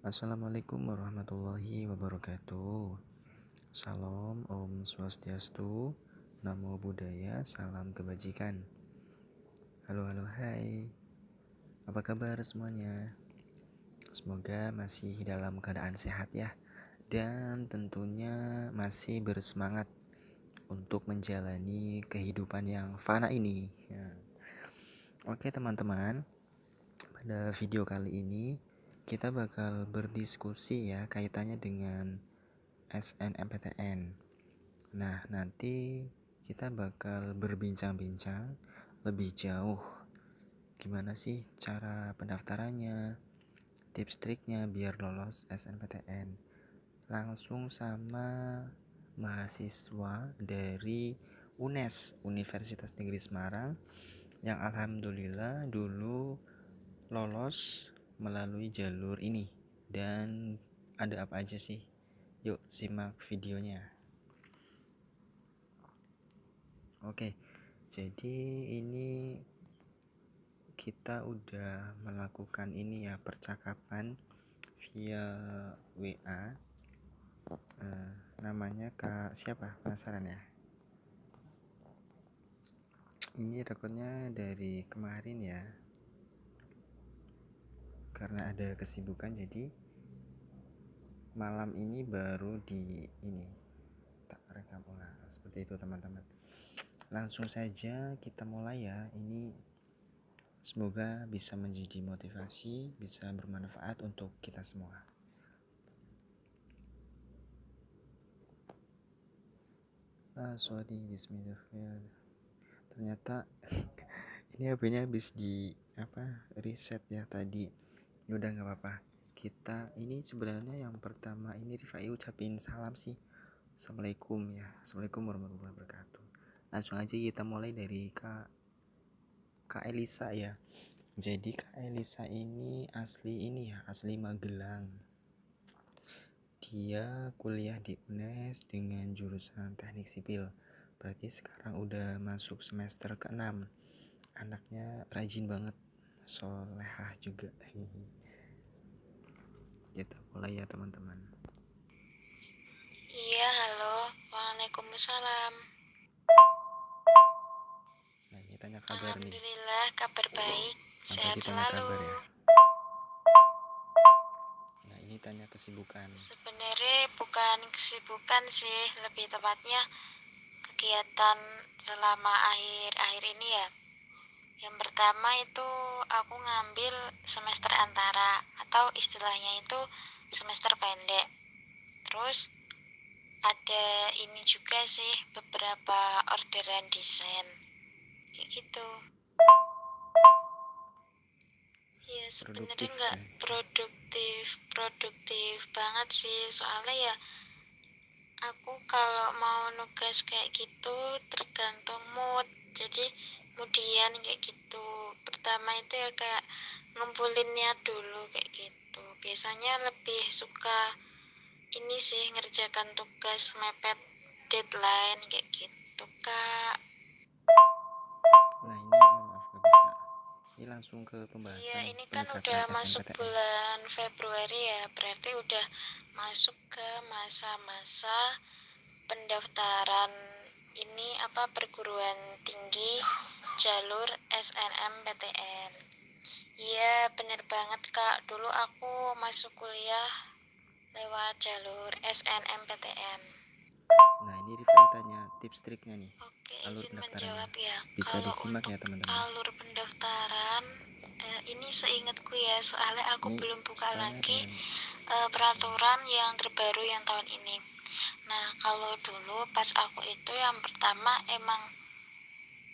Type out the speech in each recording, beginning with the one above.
Assalamualaikum warahmatullahi wabarakatuh. Salam, Om Swastiastu, Namo Buddhaya, salam kebajikan. Halo, hai. Apa kabar semuanya? Semoga masih dalam keadaan sehat ya. Dan tentunya masih bersemangat untuk menjalani kehidupan yang fana ini. Ya. Oke teman-teman, pada video kali ini kita bakal berdiskusi ya kaitannya dengan SNMPTN. Nah, nanti kita bakal berbincang-bincang lebih jauh gimana sih cara pendaftarannya, tips triknya biar lolos SNMPTN. Langsung sama mahasiswa dari UNES, Universitas Negeri Semarang, yang alhamdulillah dulu lolos melalui jalur ini. Dan ada apa aja sih? Yuk simak videonya. Oke, jadi ini kita udah melakukan ini ya, percakapan via WA. Namanya Kak siapa? Penasaran ya? Ini rekodnya dari kemarin ya. Karena ada kesibukan jadi malam ini baru tak rekam ulang. Seperti itu teman-teman. Langsung saja kita mulai ya. Ini semoga bisa menjadi motivasi, bisa bermanfaat untuk kita semua. Sorry, bismillahirrahmanirrahim. Ternyata ini HP-nya habis reset ya tadi. Udah nggak apa-apa. Kita ini sebenarnya yang pertama ini Rifai ucapin salam sih. Assalamualaikum ya. Assalamualaikum warahmatullahi wabarakatuh. Langsung aja kita mulai dari Kak Elisa ya. Jadi Kak Elisa ini asli Magelang. Dia kuliah di UNES dengan jurusan Teknik Sipil. Berarti sekarang udah masuk semester ke-6. Anaknya rajin banget, solehah juga. Kita mulai ya teman-teman. Iya, halo. Waalaikumsalam. Nah, ini tanya kabar nih. Alhamdulillah, kabar baik. Sehat Tadi tanya selalu. kabar ya. Nah, ini tanya kesibukan. Sebenarnya bukan kesibukan sih, lebih tepatnya kegiatan selama akhir-akhir ini ya. Yang pertama itu aku ngambil semester antara atau istilahnya itu semester pendek. Terus ada ini juga sih, beberapa orderan desain kayak gitu. Ya sebenarnya nggak produktif banget sih, soalnya ya aku kalau mau nugas kayak gitu tergantung mood. Jadi kemudian kayak gitu, pertama itu ya kayak ngumpulinnya dulu kayak gitu. Biasanya lebih suka ini sih, ngerjakan tugas mepet deadline kayak gitu Kak. Nah, ini maaf gak bisa. Ini langsung ke pembahasan Iya, ini kan peningkatan udah masuk SNPTN. bulan Februari ya, berarti udah masuk ke masa-masa pendaftaran ini perguruan tinggi jalur SNMPTN. Iya, bener banget Kak. Dulu aku masuk kuliah lewat jalur SNMPTN. Nah, ini Rifai tanya tips triknya nih. Oke, Alur izin pendaftarannya. menjawab ya. Bisa Kalau disimak untuk ya teman-teman. alur pendaftaran, ini seingatku ya, soalnya aku Ini belum buka skala lagi dengan peraturan yang terbaru yang tahun ini. Nah, kalau dulu pas aku itu yang pertama emang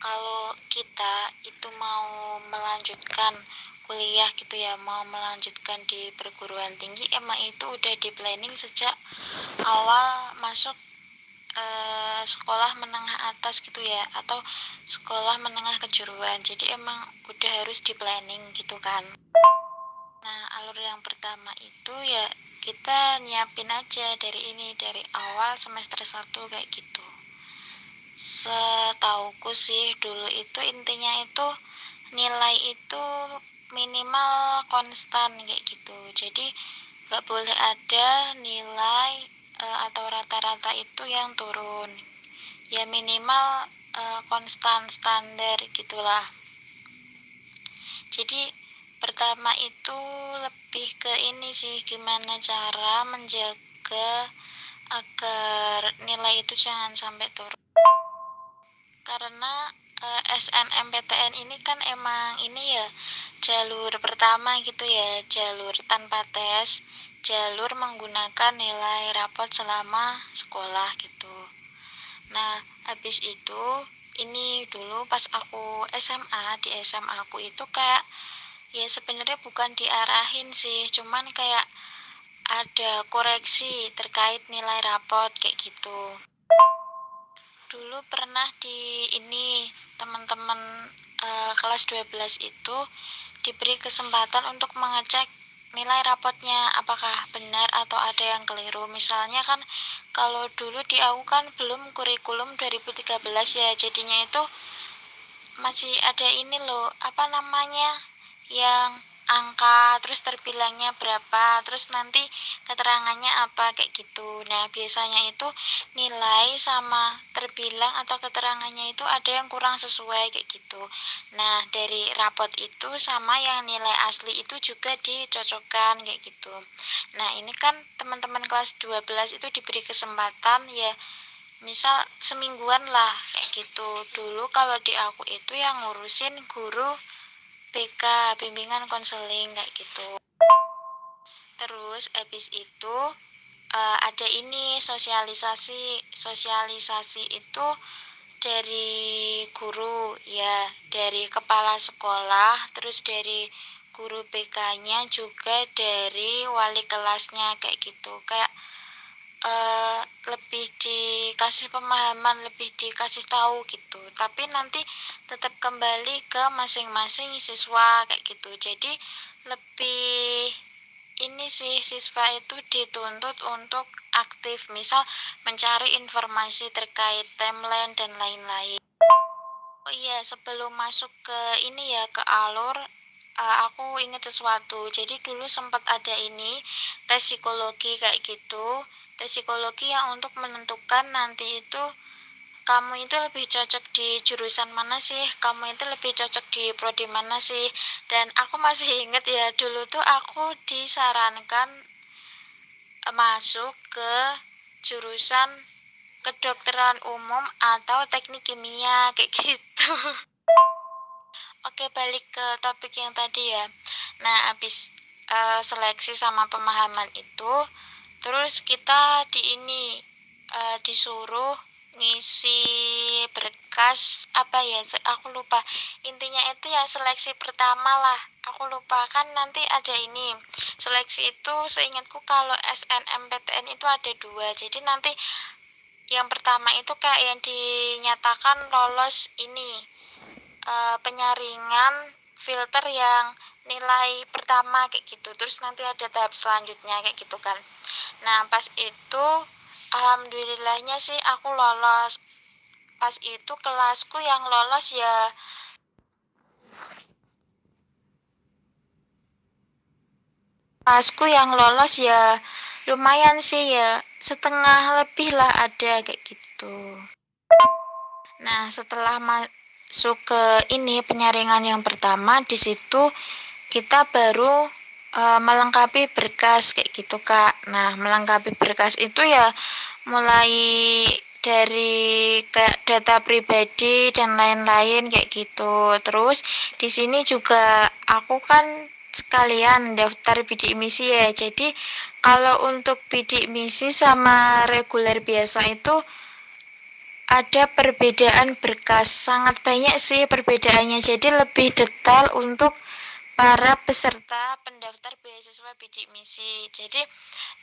kalau kita itu mau melanjutkan kuliah gitu ya, mau melanjutkan di perguruan tinggi, emang itu udah di planning sejak awal masuk sekolah menengah atas gitu ya, atau sekolah menengah kejuruan. Jadi emang udah harus di planning gitu kan. Nah, alur yang pertama itu ya kita nyiapin aja dari awal semester 1 kayak gitu. Setauku sih dulu itu intinya itu nilai itu minimal konstan kayak gitu. Jadi gak boleh ada nilai atau rata-rata itu yang turun, ya minimal konstan standar gitulah. Jadi pertama itu lebih ke ini sih, gimana cara menjaga agar nilai itu jangan sampai turun. Karena SNMPTN ini kan emang ini ya jalur pertama gitu ya, jalur tanpa tes, jalur menggunakan nilai rapot selama sekolah gitu. Nah, habis itu ini dulu pas aku SMA, di SMA aku itu kayak ya sebenarnya bukan diarahin sih, cuman kayak ada koreksi terkait nilai rapot kayak gitu. Dulu pernah di ini teman-teman kelas 12 itu diberi kesempatan untuk mengecek nilai rapotnya apakah benar atau ada yang keliru. Misalnya kan kalau dulu di aku kan belum kurikulum 2013 ya, jadinya itu masih ada ini loh, apa namanya, yang angka terus terbilangnya berapa, terus nanti keterangannya apa kayak gitu. Nah, biasanya itu nilai sama terbilang atau keterangannya itu ada yang kurang sesuai kayak gitu. Nah, dari rapot itu sama yang nilai asli itu juga dicocokkan kayak gitu. Nah, ini kan teman-teman kelas 12 itu diberi kesempatan ya, misal semingguan lah kayak gitu. Dulu kalau di aku itu yang ngurusin guru BK, bimbingan konseling kayak gitu. Terus habis itu ada ini sosialisasi itu dari guru ya, dari kepala sekolah, terus dari guru BK-nya, juga dari wali kelasnya kayak gitu. Kayak lebih dikasih pemahaman, lebih dikasih tahu gitu, tapi nanti tetap kembali ke masing-masing siswa kayak gitu. Jadi lebih ini sih, siswa itu dituntut untuk aktif, misal mencari informasi terkait timeline dan lain-lain. Oh iya, sebelum masuk ke ini ya, ke alur, aku ingat sesuatu. Jadi dulu sempat ada ini tes psikologi kayak gitu. Tes psikologi yang untuk menentukan nanti itu kamu itu lebih cocok di jurusan mana sih, kamu itu lebih cocok di prodi mana sih. Dan aku masih ingat ya, dulu tuh aku disarankan masuk ke jurusan kedokteran umum atau teknik kimia kayak gitu. Oke, balik ke topik yang tadi ya. Nah, habis seleksi sama pemahaman itu, terus kita di ini disuruh ngisi berkas apa ya, aku lupa. Intinya itu ya seleksi pertama lah. Aku lupa, kan nanti ada ini. Seleksi itu seingatku kalau SNMPTN itu ada dua. Jadi nanti yang pertama itu kayak yang dinyatakan lolos ini penyaringan filter yang nilai pertama kayak gitu, terus nanti ada tahap selanjutnya kayak gitu kan. Nah, pas itu alhamdulillahnya sih aku lolos. Pas itu kelasku yang lolos ya lumayan sih ya, setengah lebih lah ada kayak gitu. Nah, setelah masuk ke ini penyaringan yang pertama, di situ kita baru melengkapi berkas kayak gitu, Kak. Nah, melengkapi berkas itu ya mulai dari kayak data pribadi dan lain-lain kayak gitu. Terus di sini juga aku kan sekalian daftar bidik misi ya. Jadi kalau untuk bidik misi sama reguler biasa itu ada perbedaan berkas, sangat banyak sih perbedaannya. Jadi lebih detail untuk para peserta pendaftar beasiswa bidik misi. Jadi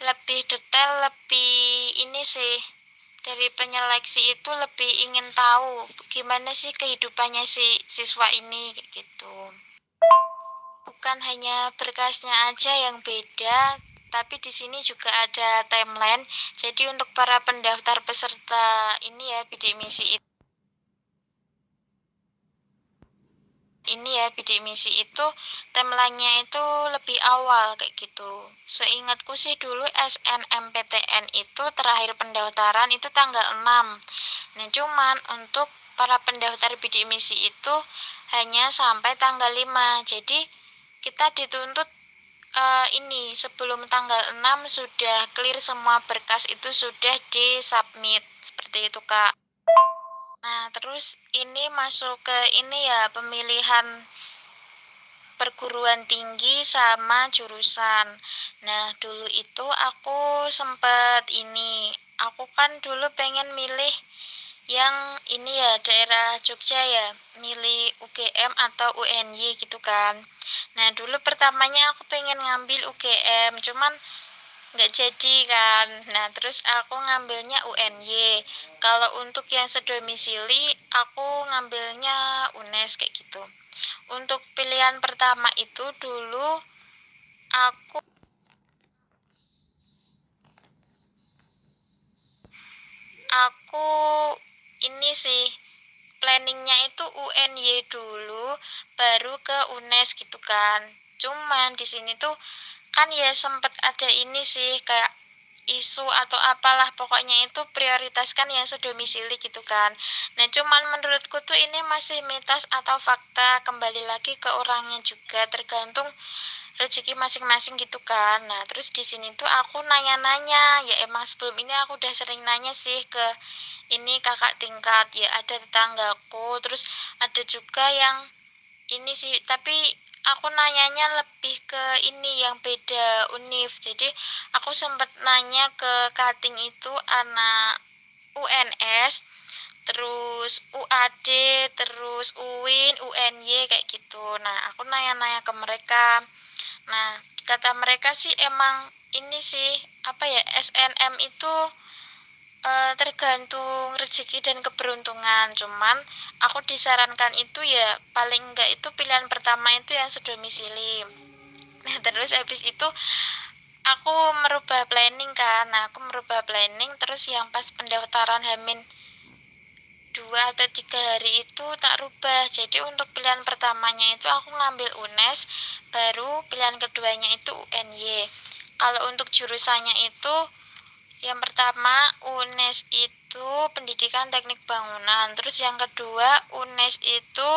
lebih detail, lebih ini sih, dari penyeleksi itu lebih ingin tahu gimana sih kehidupannya si siswa ini gitu. Bukan hanya berkasnya aja yang beda, tapi di sini juga ada timeline. Jadi untuk para pendaftar peserta ini ya bidik misi ini ya bidik misi itu timelinenya itu lebih awal kayak gitu. Seingatku sih dulu SNMPTN itu terakhir pendaftaran itu tanggal 6. Nah, cuman untuk para pendaftar bidik misi itu hanya sampai tanggal 5. Jadi kita dituntut ini sebelum tanggal 6 sudah clear semua berkas itu sudah disubmit. Seperti itu, Kak. Nah, terus ini masuk ke ini ya pemilihan perguruan tinggi sama jurusan. Nah, dulu itu aku sempet aku kan dulu pengen milih yang ini ya daerah Jogja ya, milih UGM atau UNY gitu kan. Nah, dulu pertamanya aku pengen ngambil UGM, cuman nggak jadi kan. Nah, terus aku ngambilnya UNY. Kalau untuk yang sedomisili aku ngambilnya UNES kayak gitu. Untuk pilihan pertama itu dulu aku aku ini sih planningnya itu UNY dulu baru ke UNES gitu kan. Cuman di sini tuh kan ya sempet ada ini sih kayak isu atau apalah pokoknya itu prioritaskan yang sedomisili gitu kan. Nah, cuman menurutku tuh ini masih mitos atau fakta, kembali lagi ke orangnya juga, tergantung rezeki masing-masing gitu kan. Nah, terus di sini tuh aku nanya-nanya, ya emang sebelum ini aku udah sering nanya sih ke ini kakak tingkat, ya ada tetanggaku, terus ada juga yang ini sih, tapi aku nanyanya lebih ke ini yang beda univ. Jadi aku sempat nanya ke cutting itu anak UNS, terus UAD, terus UIN, UNY kayak gitu. Nah, aku nanya-nanya ke mereka. Nah, kata mereka sih emang ini sih apa ya, SNM itu tergantung rezeki dan keberuntungan. Cuman aku disarankan itu ya paling enggak itu pilihan pertama itu yang sedomisili. Nah, terus habis itu aku merubah planning kan. Nah, aku merubah planning terus yang pas pendaftaran Hamin 2 atau 3 hari itu tak rubah. Jadi untuk pilihan pertamanya itu aku ngambil UNES, baru pilihan keduanya itu UNY. Kalau untuk jurusannya itu yang pertama UNES itu pendidikan teknik bangunan, terus yang kedua UNES itu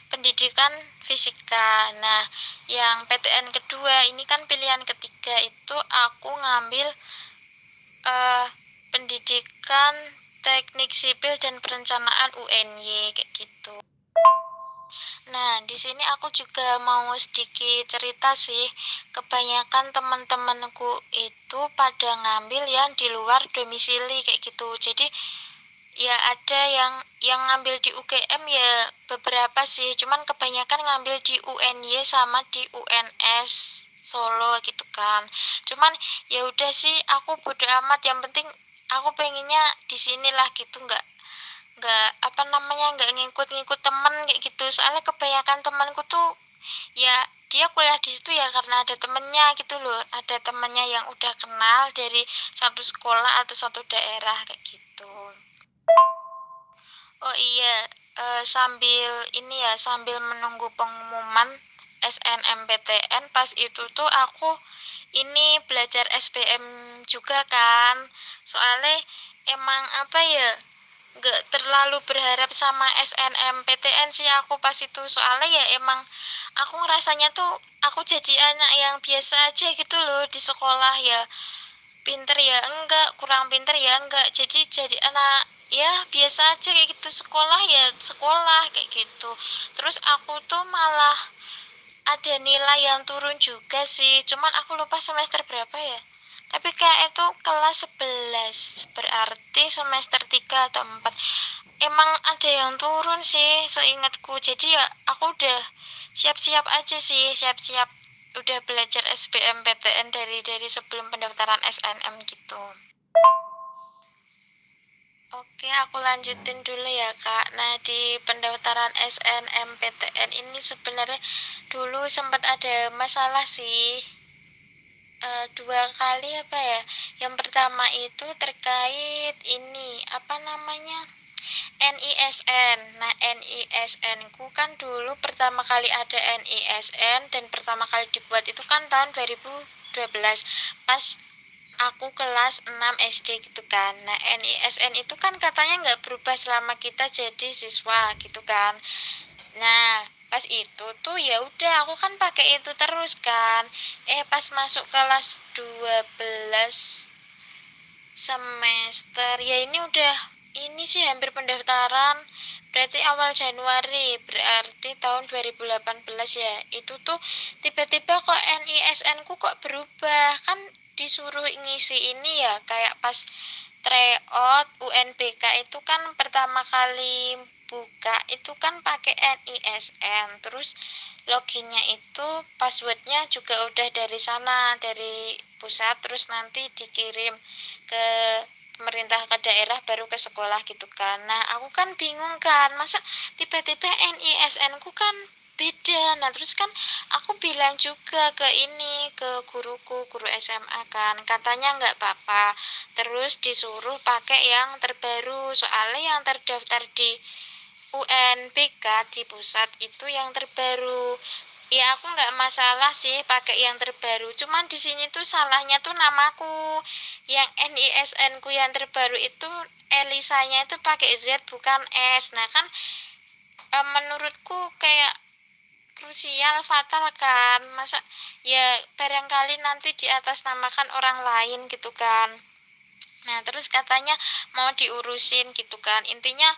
pendidikan fisika. Nah, yang PTN kedua ini kan pilihan ketiga itu aku ngambil eh, pendidikan teknik sipil dan perencanaan UNY kayak gitu. Nah, di sini aku juga mau sedikit cerita sih. Kebanyakan teman-temanku itu pada ngambil yang di luar domisili kayak gitu. Jadi ya ada yang ngambil di UGM ya beberapa sih, cuman kebanyakan ngambil di UNY sama di UNS Solo gitu kan. Cuman ya udah sih aku bodo amat, yang penting aku pengennya di sinilah gitu, nggak apa namanya nggak ngikut-ngikut temen kayak gitu. Soalnya kebanyakan temanku tuh ya dia kuliah di situ ya karena ada temennya gitu loh, ada temennya yang udah kenal dari satu sekolah atau satu daerah kayak gitu. Oh iya, sambil ini ya, sambil menunggu pengumuman SNMPTN, pas itu tuh aku ini belajar SBM juga kan. Soalnya emang apa ya, nggak terlalu berharap sama SNMPTN sih aku pas itu. Soalnya ya emang aku ngerasanya tuh aku jadi anak yang biasa aja gitu loh di sekolah ya. Pinter ya enggak, kurang pinter ya enggak, jadi anak ya biasa aja kayak gitu. Sekolah ya sekolah kayak gitu. Terus aku tuh malah ada nilai yang turun juga sih, cuman aku lupa semester berapa ya, tapi kayak itu kelas 11, berarti semester 3 atau 4 emang ada yang turun sih seingatku. Jadi ya aku udah siap-siap aja sih, siap-siap udah belajar SBMPTN dari sebelum pendaftaran SNM gitu. Oke, aku lanjutin dulu ya Kak. Nah, di pendaftaran SNMPTN ini sebenarnya dulu sempat ada masalah sih. 2 kali apa ya? Yang pertama itu terkait ini apa namanya, NISN. Nah, NISN ku kan dulu pertama kali ada NISN dan pertama kali dibuat itu kan tahun 2012 pas aku kelas 6 SD gitu kan. Nah, NISN itu kan katanya nggak berubah selama kita jadi siswa gitu kan. Nah, pas itu tuh ya udah aku kan pakai itu terus kan. Pas masuk kelas 12 semester ya ini udah ini sih hampir pendaftaran, berarti awal Januari, berarti tahun 2018 ya. Itu tuh tiba-tiba kok NISN ku kok berubah, kan disuruh ngisi ini ya kayak pas tryout UNBK itu kan pertama kali buka itu kan pakai NISN, terus loginnya itu passwordnya juga udah dari sana, dari pusat, terus nanti dikirim ke pemerintah ke daerah baru ke sekolah gitu kan. Nah aku kan bingung kan, masa tiba-tiba NISN ku kan beda. Nah terus kan aku bilang juga ke ini, ke guruku, guru SMA kan, katanya nggak apa-apa, terus disuruh pakai yang terbaru, soalnya yang terdaftar di UNBK di pusat itu yang terbaru. Ya aku nggak masalah sih pakai yang terbaru, cuman di sini tuh salahnya tuh namaku. Yang NISN ku yang terbaru itu Elisanya itu pakai Z bukan S. Nah kan menurutku kayak krusial, fatal kan. Masa ya barangkali nanti di atas namakan orang lain gitu kan. Nah, terus katanya mau diurusin gitu kan. Intinya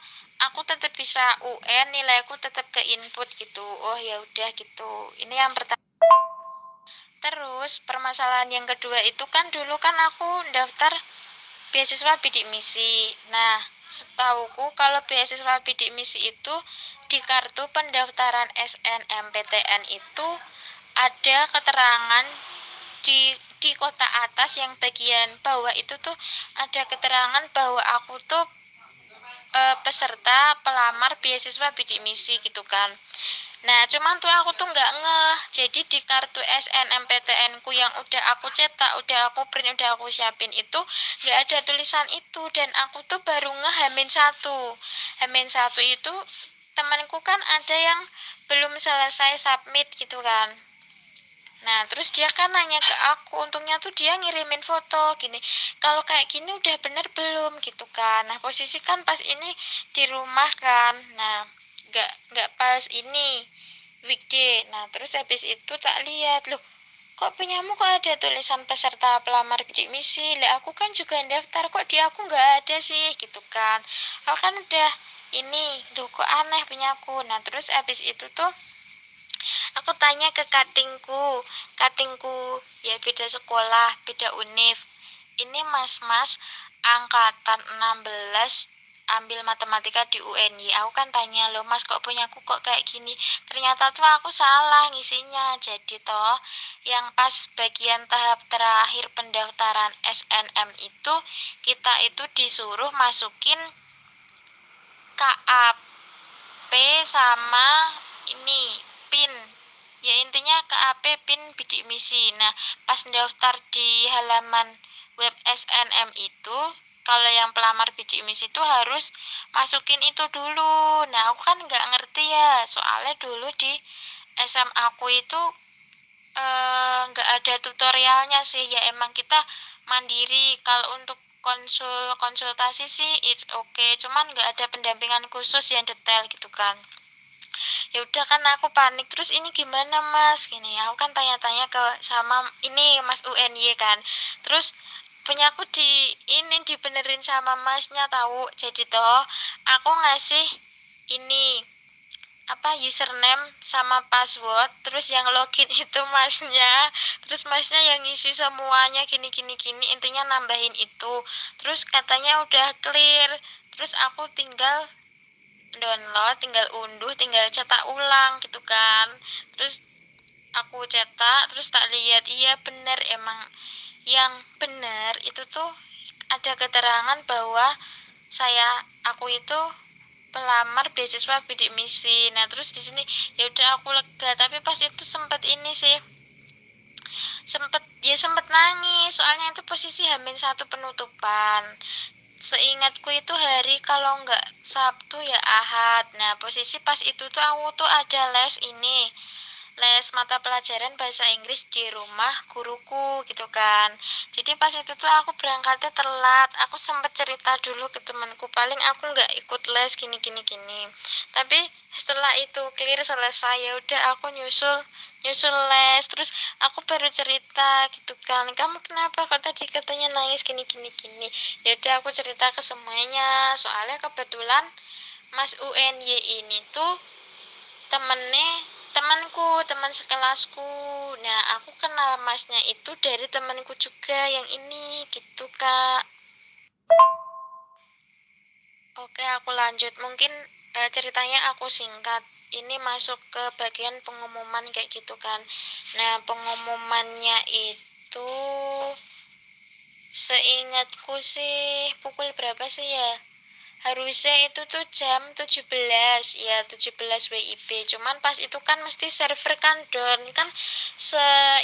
aku tetap bisa UN, nilaiku tetap ke input gitu. Oh ya udah gitu. Ini yang pertama. Terus permasalahan yang kedua itu kan dulu kan aku daftar beasiswa bidik misi. Nah, setauku kalau beasiswa bidik misi itu di kartu pendaftaran SNMPTN itu ada keterangan di kotak atas yang bagian bawah itu tuh ada keterangan bahwa aku tuh peserta pelamar beasiswa bidik misi gitu kan. Nah, cuman tuh aku tuh nggak ngeh. Jadi di kartu SNMPTN ku yang udah aku cetak, udah aku print, udah aku siapin itu nggak ada tulisan itu, dan aku tuh baru ngeh Hamin satu. Hamin satu itu temanku kan ada yang belum selesai submit gitu kan. Nah, terus dia kan nanya ke aku, untungnya tuh dia ngirimin foto gini. Kalau kayak gini udah bener belum gitu kan. Nah, posisi kan pas ini di rumah kan. Nah, nggak pas ini weekday. Nah, terus habis itu tak lihat, loh, kok punyamu kok ada tulisan peserta pelamar bidik misi? Lah aku kan juga daftar, kok di aku nggak ada sih gitu kan. Aku kan udah ini, loh kok aneh punyaku. Nah, terus habis itu tuh aku tanya ke katingku ya beda sekolah, beda univ. Ini mas-mas angkatan 16 ambil matematika di UNY. Aku kan tanya, loh mas kok punya aku kok kayak gini. Ternyata tuh aku salah ngisinya. Jadi toh yang pas bagian tahap terakhir pendaftaran SNM itu kita itu disuruh masukin KAP sama ini PIN, ya intinya KAP PIN bidik misi. Nah pas daftar di halaman web SNM itu, kalau yang pelamar bidik misi itu harus masukin itu dulu. Nah aku kan nggak ngerti ya, soalnya dulu di SMA aku itu nggak ada tutorialnya sih, ya emang kita mandiri. Kalau untuk konsultasi sih it's okay, cuman nggak ada pendampingan khusus yang detail gitu kan. Ya udah kan aku panik, terus ini gimana mas gini, aku kan tanya-tanya ke sama ini mas UNY kan. Terus punya aku di ini dibenerin sama masnya tahu. Jadi toh aku ngasih ini apa username sama password, terus yang login itu masnya, terus masnya yang ngisi semuanya gini gini gini, intinya nambahin itu. Terus katanya udah clear, terus aku tinggal download, tinggal unduh, tinggal cetak ulang gitu kan. Terus aku cetak, terus tak lihat, iya bener, emang yang bener itu tuh ada keterangan bahwa aku itu pelamar beasiswa bidik misi. Nah terus di sini ya udah aku lega, tapi pas itu sempet ini sih, sempet nangis, soalnya itu posisi Hamin satu penutupan. seingatku itu hari kalau nggak Sabtu ya Ahad. Nah posisi pas itu tuh aku tuh ada les mata pelajaran bahasa Inggris di rumah guruku gitu kan. Jadi pas itu tuh aku berangkatnya telat. Aku sempet cerita dulu ke temanku, paling aku nggak ikut les gini gini gini. Tapi setelah itu clear selesai, ya udah aku nyusul nyusul les. Terus aku baru cerita gitu kan, kamu kenapa kok tadi katanya nangis gini gini gini. Ya udah aku cerita ke semuanya. Soalnya kebetulan Mas UNY ini tuh temennya teman sekelasku. Nah aku kenal masnya itu dari temanku juga yang ini gitu kak. Oke aku lanjut, mungkin ceritanya aku singkat. Ini masuk ke bagian pengumuman kayak gitu kan. Nah pengumumannya itu seingatku sih pukul berapa sih ya, harusnya itu tuh jam 17 ya, 17 WIB. Cuman pas itu kan mesti server kan down kan,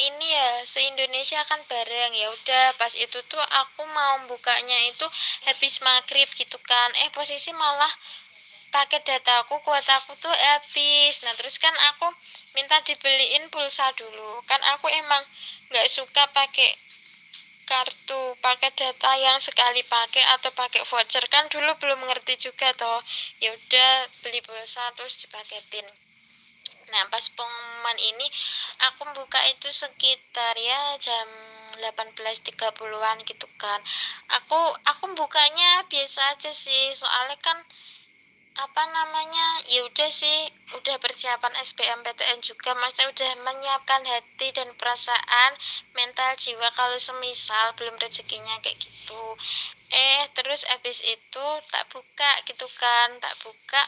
ini ya se Indonesia kan bareng. Ya udah pas itu tuh aku mau bukanya itu habis maghrib gitu kan, posisi malah paket dataku kuotaku tuh habis. Nah terus kan aku minta dibeliin pulsa dulu kan, aku emang nggak suka pakai kartu pakai data yang sekali pakai atau pakai voucher kan, dulu belum ngerti juga toh. Ya udah beli pulsa terus dipaketin. Nah pas pengumuman ini aku buka itu sekitar ya jam 18.30-an gitu kan. Aku bukanya biasa aja sih, soalnya kan apa namanya, ya udah sih udah persiapan SBMPTN juga, maksudnya udah menyiapkan hati dan perasaan mental jiwa kalau semisal belum rezekinya kayak gitu. Terus abis itu tak buka gitu kan, tak buka,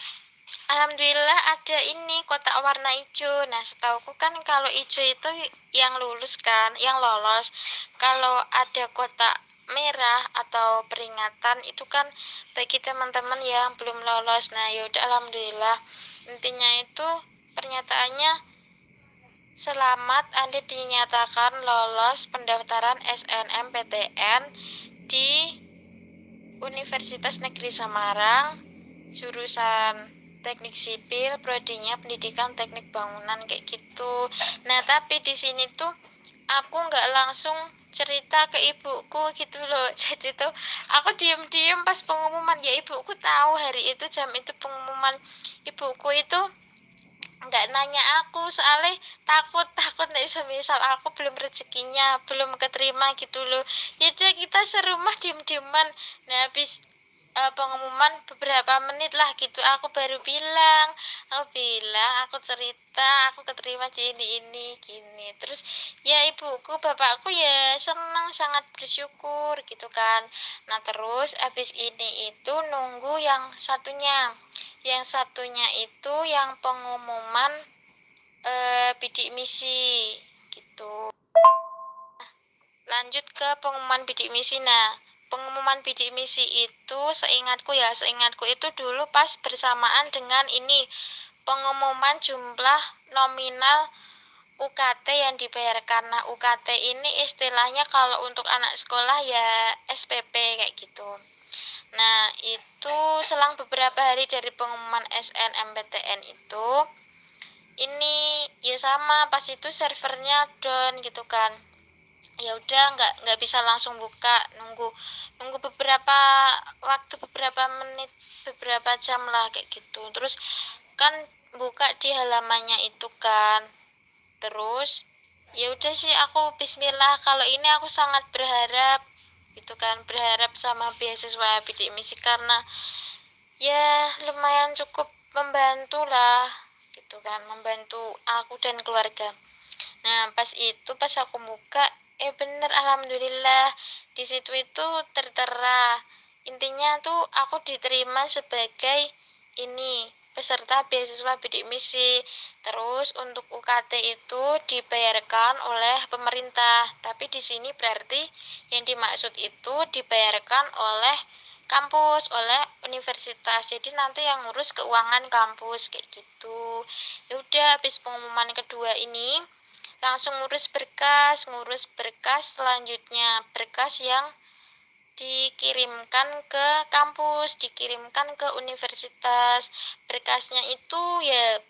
alhamdulillah ada ini kotak warna hijau. Nah setauku kan kalau hijau itu yang lulus kan, yang lolos. Kalau ada kotak merah atau peringatan itu kan bagi teman-teman yang belum lolos. Nah yaudah alhamdulillah, intinya itu pernyataannya selamat, Anda dinyatakan lolos pendaftaran SNMPTN di Universitas Negeri Semarang, jurusan teknik sipil, prodinya pendidikan teknik bangunan kayak gitu. Nah tapi di sini tuh aku nggak langsung cerita ke ibuku gitu loh. Jadi tuh aku diem-diem pas pengumuman, ya ibuku tahu hari itu jam itu pengumuman. Ibuku itu nggak nanya aku soalnya takut takut nih semisal aku belum rezekinya belum keterima gitu loh. Ya udah kita serumah diem-dieman. Nah habis pengumuman beberapa menit lah gitu aku bilang aku cerita aku keterima di ini gini. Terus ya ibuku bapakku ya senang, sangat bersyukur gitu kan. Nah terus habis ini itu nunggu yang satunya itu yang pengumuman bidik misi gitu. Lanjut ke pengumuman bidik misi. Nah pengumuman bidik misi itu seingatku itu dulu pas bersamaan dengan ini pengumuman jumlah nominal UKT yang dibayarkan. Nah UKT ini istilahnya kalau untuk anak sekolah ya SPP kayak gitu. Nah itu selang beberapa hari dari pengumuman SNMPTN itu, ini ya sama pas itu servernya down gitu kan. Ya udah nggak bisa langsung buka, nunggu nunggu beberapa waktu, beberapa menit, beberapa jam lah kayak gitu. Terus kan buka di halamannya itu kan. Terus ya udah sih aku bismillah, kalau ini aku sangat berharap gitu kan, berharap sama beasiswa bidik misi karena ya lumayan cukup membantu lah gitu kan, membantu aku dan keluarga. Nah pas aku buka, bener alhamdulillah di situ itu tertera, intinya tuh aku diterima sebagai ini peserta beasiswa bidik misi. Terus untuk UKT itu dibayarkan oleh pemerintah, tapi di sini berarti yang dimaksud itu dibayarkan oleh kampus, oleh universitas. Jadi nanti yang ngurus keuangan kampus kayak gitu. Ya udah habis pengumuman kedua ini langsung ngurus berkas selanjutnya, berkas yang dikirimkan ke kampus, dikirimkan ke universitas. Berkasnya itu ya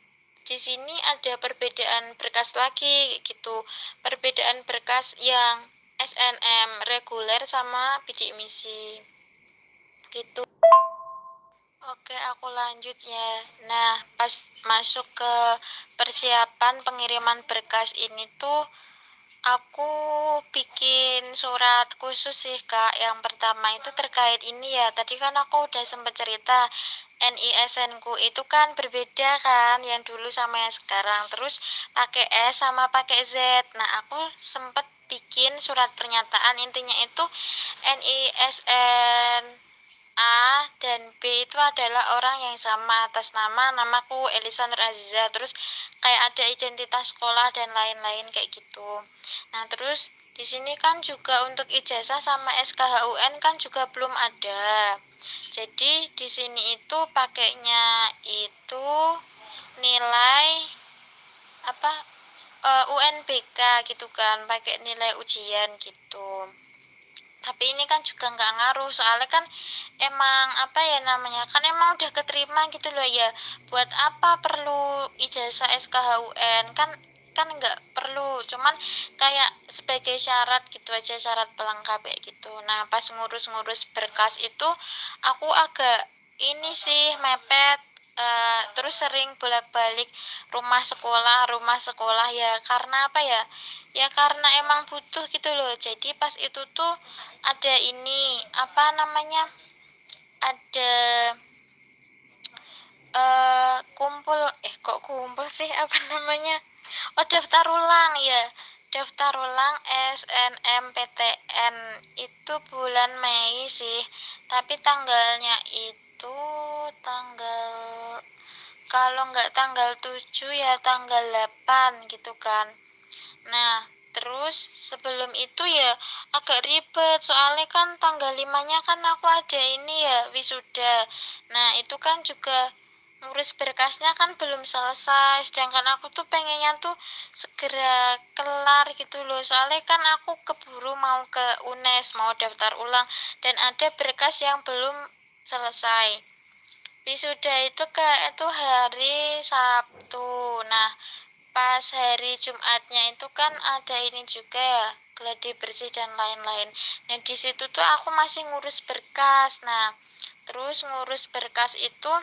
di sini ada perbedaan berkas lagi gitu. Perbedaan berkas yang SNM reguler sama bidik misi. Gitu. Oke, aku lanjut ya. Nah, pas masuk ke persiapan pengiriman berkas ini tuh aku bikin surat khusus sih Kak. Yang pertama itu terkait ini ya. Tadi kan aku udah sempat cerita NISN ku itu kan berbeda kan yang dulu sama yang sekarang. Terus pakai S sama pakai Z. Nah, aku sempat bikin surat pernyataan intinya itu NISN A dan B itu adalah orang yang sama atas namaku Elisa Nur Aziza, terus kayak ada identitas sekolah dan lain-lain kayak gitu. Nah, terus di sini kan juga untuk ijazah sama SKHUN kan juga belum ada. Jadi di sini itu pakainya itu nilai apa UNBK gitu kan, pakai nilai ujian gitu. Tapi ini kan juga nggak ngaruh soalnya kan emang apa ya namanya kan emang udah keterima gitu loh ya, buat apa perlu ijazah SKHUN kan nggak perlu, cuman kayak sebagai syarat gitu aja, syarat pelengkap kayak gitu. Nah, pas ngurus-ngurus berkas itu aku agak ini sih mepet, terus sering bolak-balik rumah sekolah ya, karena apa ya, ya karena emang butuh gitu loh. Jadi pas itu tuh ada ini apa namanya, ada kok kumpul sih apa namanya, oh daftar ulang ya, daftar ulang SNMPTN itu bulan Mei sih, tapi tanggalnya itu tanggal, kalau nggak tanggal 7 ya tanggal 8 gitu kan. Nah, terus sebelum itu ya agak ribet soalnya kan tanggal 5-nya kan aku ada ini ya wisuda. Nah, itu kan juga ngurus berkasnya kan belum selesai, sedangkan aku tuh pengennya tuh segera kelar gitu loh. Soalnya kan aku keburu mau ke UNES, mau daftar ulang dan ada berkas yang belum selesai. Wisuda itu kayak itu hari Sabtu. Nah, pas hari Jumatnya itu kan ada ini juga ya, gladi bersih dan lain-lain. Nah, di situ tuh aku masih ngurus berkas. Nah, terus ngurus berkas itu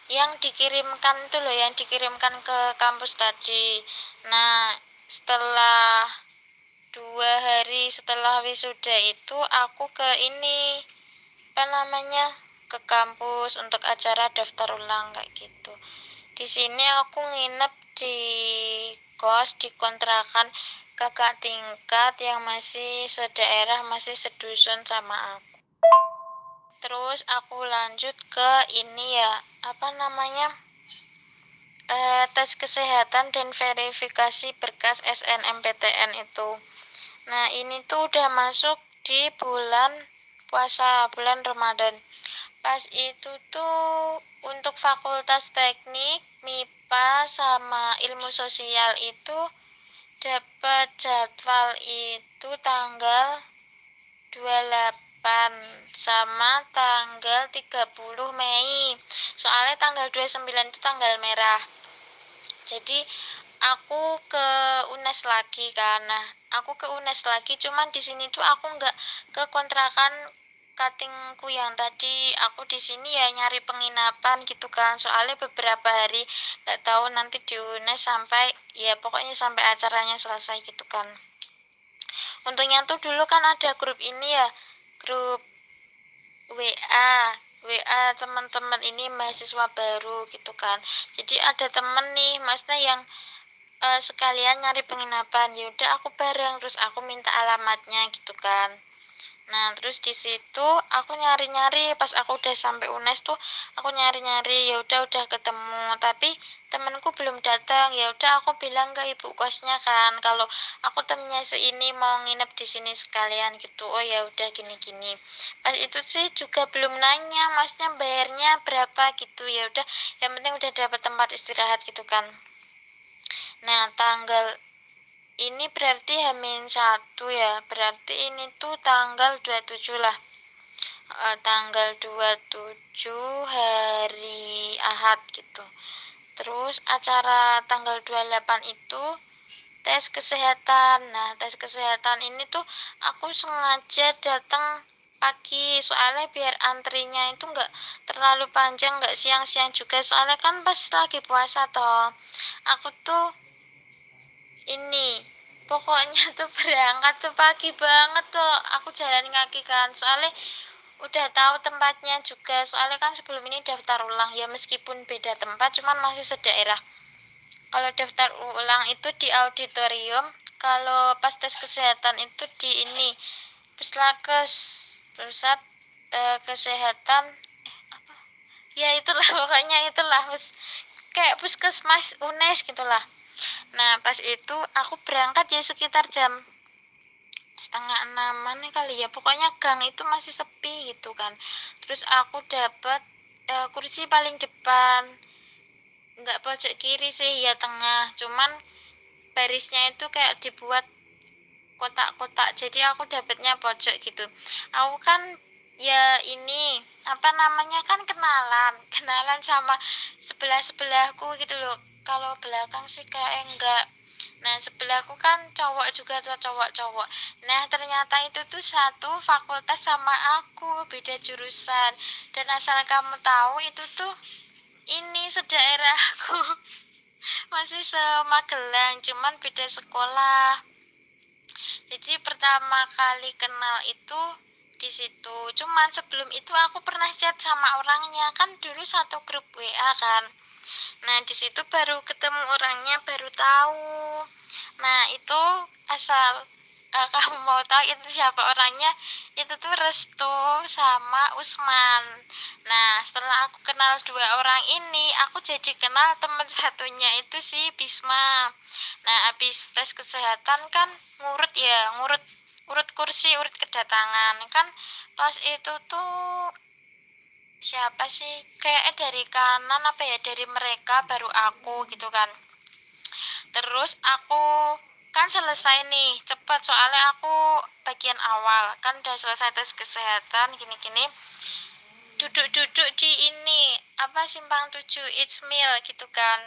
yang dikirimkan itu loh, yang dikirimkan ke kampus tadi. Nah, setelah 2 hari setelah wisuda itu aku ke ini apa namanya, ke kampus untuk acara daftar ulang kayak gitu. Di sini aku nginep di kos, di kontrakan kakak tingkat yang masih sedaerah, masih sedusun sama aku. Terus aku lanjut ke ini ya, apa namanya, tes kesehatan dan verifikasi berkas SNMPTN itu. Nah, ini tuh udah masuk di bulan puasa, bulan Ramadan. Pas itu tuh untuk fakultas teknik, MIPA sama ilmu sosial itu dapat jadwal itu tanggal 28 sama tanggal 30 Mei. Soalnya tanggal 29 itu tanggal merah. Jadi aku ke UNES lagi karena aku ke UNES lagi, cuman di sini tuh aku nggak ke kontrakan katingku yang tadi. Aku di sini ya nyari penginapan gitu kan, soalnya beberapa hari nggak tahu nanti di UNES sampai ya pokoknya sampai acaranya selesai gitu kan. Untungnya tuh dulu kan ada grup ini ya, grup WA teman-teman ini mahasiswa baru gitu kan. Jadi ada temen nih maksudnya yang sekalian nyari penginapan, ya udah aku bareng, terus aku minta alamatnya gitu kan. Nah, terus di situ aku nyari-nyari, pas aku udah sampai UNES tuh aku nyari-nyari, ya udah ketemu, tapi temenku belum datang. Ya udah aku bilang ke ibu kosnya kan kalau aku temennya seini mau nginep di sini sekalian gitu. Oh ya udah gini-gini. Pas itu sih juga belum nanya masnya bayarnya berapa gitu. Ya udah yang penting udah dapat tempat istirahat gitu kan. Nah, tanggal ini berarti H-1 ya, berarti ini tuh tanggal 27 lah. Tanggal 27 hari Ahad gitu. Terus acara tanggal 28 itu tes kesehatan. Nah, tes kesehatan ini tuh aku sengaja datang pagi soalnya biar antrinya itu nggak terlalu panjang, nggak siang-siang juga soalnya kan pas lagi puasa toh. Aku tuh ini pokoknya tuh berangkat tuh pagi banget tuh, aku jalan kaki kan soalnya udah tahu tempatnya juga, soalnya kan sebelum ini daftar ulang ya, meskipun beda tempat cuman masih sedaerah. Kalau daftar ulang itu di auditorium, kalau pas tes kesehatan itu di ini Puslakes, pusat kesehatan, apa ya itulah pokoknya itulah kayak puskesmas UNES gitulah. Nah pas itu aku berangkat ya sekitar jam setengah enaman nih kali ya, pokoknya gang itu masih sepi gitu kan. Terus aku dapat kursi paling depan, nggak pojok kiri sih ya, tengah, cuman barisnya itu kayak dibuat kotak-kotak, jadi aku dapatnya pojok gitu. Aku kan ya ini apa namanya kan kenalan kenalan sama sebelah sebelahku gitu loh, kalau belakang sih kayak enggak. Nah sebelahku kan cowok juga tuh, cowok-cowok. Nah ternyata itu tuh satu fakultas sama aku, beda jurusan. Dan asal kamu tahu itu tuh ini sedaerahku. Masih semagelang cuman beda sekolah. Jadi pertama kali kenal itu di situ. Cuman sebelum itu aku pernah chat sama orangnya, kan dulu satu grup WA kan. Nah, di situ baru ketemu orangnya, baru tahu. Nah, itu asal kamu mau tahu itu siapa orangnya, itu tuh Restu sama Usman. Nah, setelah aku kenal dua orang ini, aku jadi kenal temen satunya itu si Bisma. Nah, habis tes kesehatan kan ngurut ya, urut kursi, urut kedatangan. Kan pas itu tuh siapa sih? Kayaknya dari kanan apa ya, dari mereka baru aku gitu kan. Terus aku kan selesai nih cepat soalnya aku bagian awal kan udah selesai tes kesehatan gini-gini, duduk-duduk di ini apa simpang 7 Ismail gitu kan,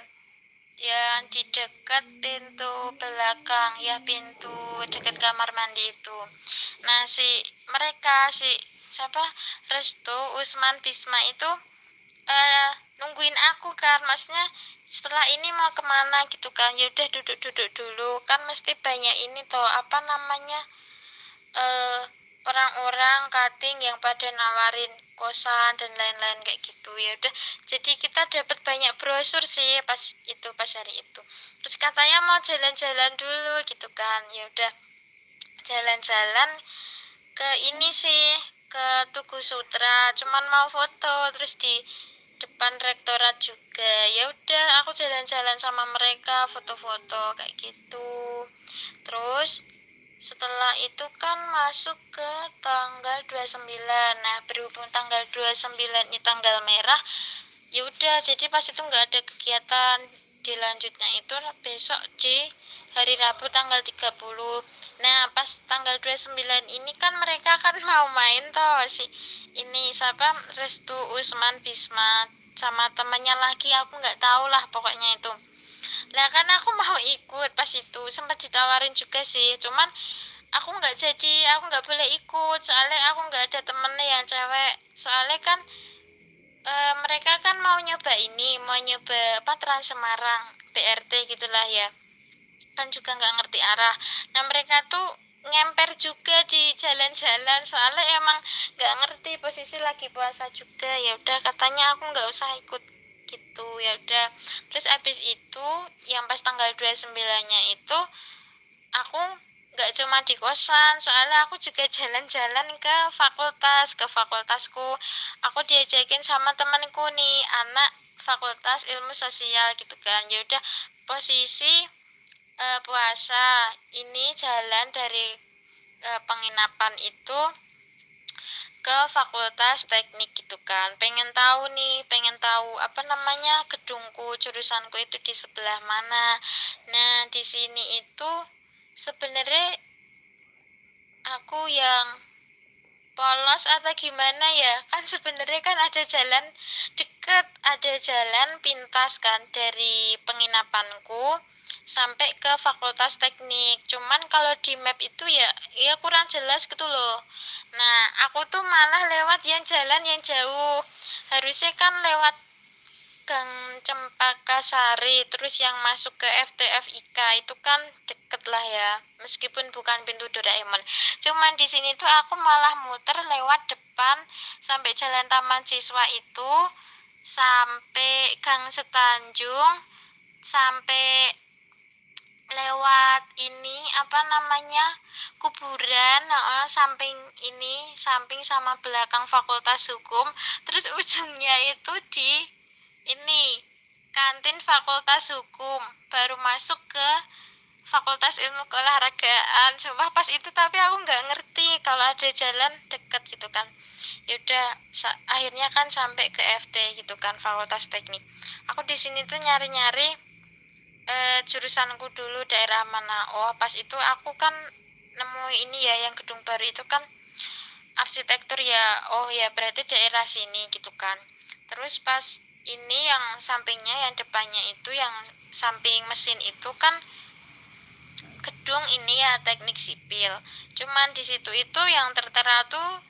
ya di dekat pintu belakang ya, pintu dekat kamar mandi itu. Nah si mereka si siapa Restu, Usman, Bisma itu nungguin aku kan, maksudnya setelah ini mau kemana gitu kan. Ya udah duduk-duduk dulu kan, mesti banyak ini toh apa namanya eh orang-orang cutting yang pada nawarin kosan dan lain-lain kayak gitu. Ya udah jadi kita dapat banyak brosur sih pas itu, pas hari itu. Terus katanya mau jalan-jalan dulu gitu kan. Ya udah jalan-jalan ke ini sih, ke Tugu Sutra, cuman mau foto terus di depan rektorat juga. Ya udah aku jalan-jalan sama mereka, foto-foto kayak gitu. Terus setelah itu kan masuk ke tanggal 29. Nah berhubung tanggal 29 ini tanggal merah, ya udah jadi pas itu nggak ada kegiatan. Dilanjutnya itu besok di hari Rabu tanggal 30. Nah pas tanggal 29 ini kan mereka kan mau main toh, si ini siapa Restu, Usman, Bisma sama temannya lagi, aku nggak tahu lah pokoknya itu. Lah kan aku mau ikut, pas itu sempat ditawarin juga sih, cuman aku nggak jadi, aku nggak boleh ikut soalnya aku nggak ada temennya yang cewek. Soalnya kan mereka kan mau nyoba ini, mau nyoba apa Trans Semarang BRT gitulah ya, kan juga nggak ngerti arah. Nah mereka tuh ngemper juga di jalan-jalan soalnya emang nggak ngerti, posisi lagi puasa juga. Ya udah katanya aku nggak usah ikut gitu. Ya udah terus abis itu yang pas tanggal 29-nya itu aku nggak cuma di kosan, soalnya aku juga jalan-jalan ke fakultasku. Aku diajakin sama temanku nih, anak fakultas ilmu sosial gitu kan. Ya udah posisi puasa ini jalan dari penginapan itu ke fakultas teknik gitu kan, pengen tahu nih, pengen tahu apa namanya gedungku jurusanku itu di sebelah mana. Nah di sini itu sebenarnya aku yang polos atau gimana ya, kan sebenarnya kan ada jalan deket, ada jalan pintas kan dari penginapanku sampai ke fakultas teknik. Cuman kalau di map itu ya kurang jelas gitu loh. Nah, aku tuh malah lewat yang jalan yang jauh, harusnya kan lewat Gang Cempaka Sari, terus yang masuk ke FTFIK itu kan deket lah ya, meskipun bukan pintu Doraemon. Cuman di sini tuh aku malah muter lewat depan sampai Jalan Taman Siswa itu, sampai Gang Setanjung, sampai lewat ini apa namanya, kuburan, samping ini, samping sama belakang Fakultas Hukum, terus ujungnya itu di ini kantin Fakultas Hukum, baru masuk ke Fakultas Ilmu Keolahragaan. Sumpah pas itu tapi aku nggak ngerti kalau ada jalan deket gitu kan. Yaudah, akhirnya kan sampai ke FT gitu kan, Fakultas Teknik. Aku di sini tuh nyari-nyari jurusanku dulu daerah mana. Oh, pas itu aku kan nemu ini ya, yang gedung baru itu kan arsitektur ya. Oh ya, berarti daerah sini gitu kan. Terus pas ini yang sampingnya, yang depannya itu, yang samping mesin itu kan gedung ini ya, teknik sipil. Cuman di situ itu yang tertera tuh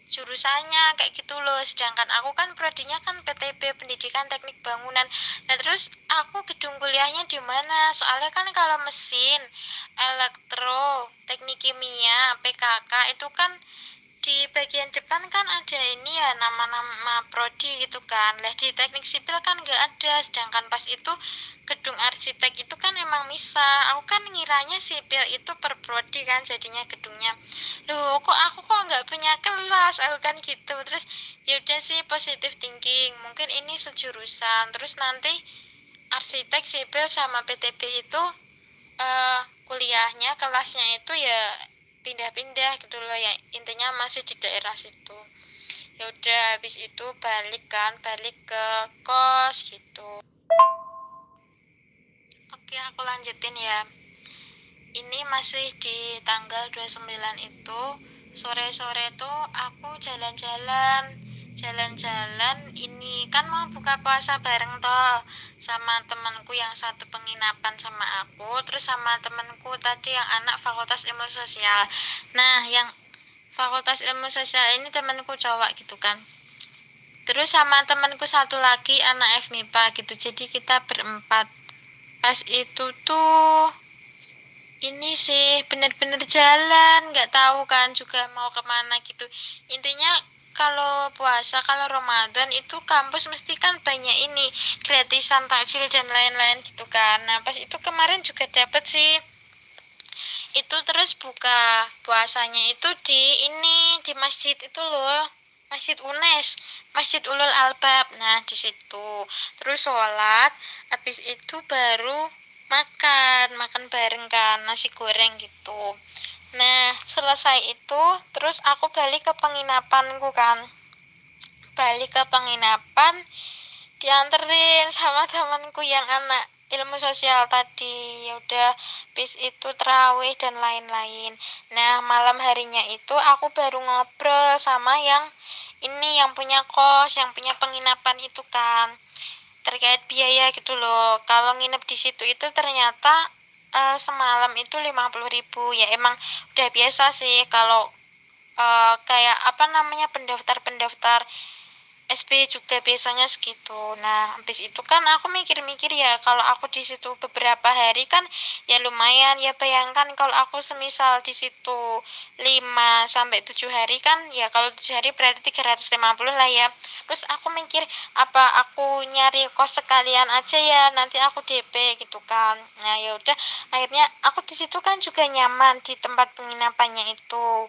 jurusannya kayak gitu loh, sedangkan aku kan prodinya kan PTB, Pendidikan Teknik Bangunan. Nah terus aku gedung kuliahnya di mana, soalnya kan kalau mesin, elektro, teknik kimia, PKK itu kan di bagian depan kan ada ini ya, nama-nama prodi gitu kan. Lah di teknik sipil kan nggak ada, sedangkan pas itu gedung arsitek itu kan emang misa. Aku kan ngiranya sipil itu per prodi kan jadinya gedungnya. Loh, aku kok nggak punya kelas, aku kan gitu. Terus yaudah sih, positif thinking, mungkin ini sejurusan. Terus nanti arsitek sipil sama PTB itu kuliahnya, kelasnya itu ya pindah-pindah gitu loh ya, intinya masih di daerah situ. Ya udah, habis itu balik ke kos gitu. Oke, aku lanjutin ya. Ini masih di tanggal 29 itu, sore-sore tuh aku jalan-jalan ini kan mau buka puasa bareng toh sama temanku yang satu penginapan sama aku, terus sama temanku tadi yang anak Fakultas Ilmu Sosial. Nah, yang Fakultas Ilmu Sosial ini temanku cowok gitu kan, terus sama temanku satu lagi anak FMIPA gitu, jadi kita berempat. Pas itu tuh ini sih bener-bener jalan, nggak tahu kan juga mau kemana gitu. Intinya kalau puasa, kalau Ramadan itu kampus mesti kan banyak ini, gratisan takjil dan lain-lain gitu kan. Nah pas itu kemarin juga dapet sih itu. Terus buka puasanya itu di ini, di masjid itu loh, Masjid UNES, Masjid Ulul Albab. Nah di situ terus sholat, habis itu baru makan bareng kan, nasi goreng gitu. Nah selesai itu terus aku balik ke penginapanku kan, balik ke penginapan dianterin sama temanku yang anak ilmu sosial tadi. Ya udah, bis itu terawih dan lain-lain. Nah malam harinya itu aku baru ngobrol sama yang ini, yang punya kos, yang punya penginapan itu kan, terkait biaya gitu loh. Kalau nginep di situ itu ternyata semalam itu 50.000. Ya emang udah biasa sih kalau kayak apa namanya, pendaftar SP juga biasanya segitu. Nah, habis itu kan aku mikir-mikir ya, kalau aku di situ beberapa hari kan ya lumayan ya. Bayangkan kalau aku semisal di situ 5 sampai 7 hari kan, ya kalau 7 hari berarti 350 lah ya. Terus aku mikir, apa aku nyari kos sekalian aja ya, nanti aku DP gitu kan. Nah, ya udah, akhirnya aku di situ kan juga nyaman di tempat penginapannya itu.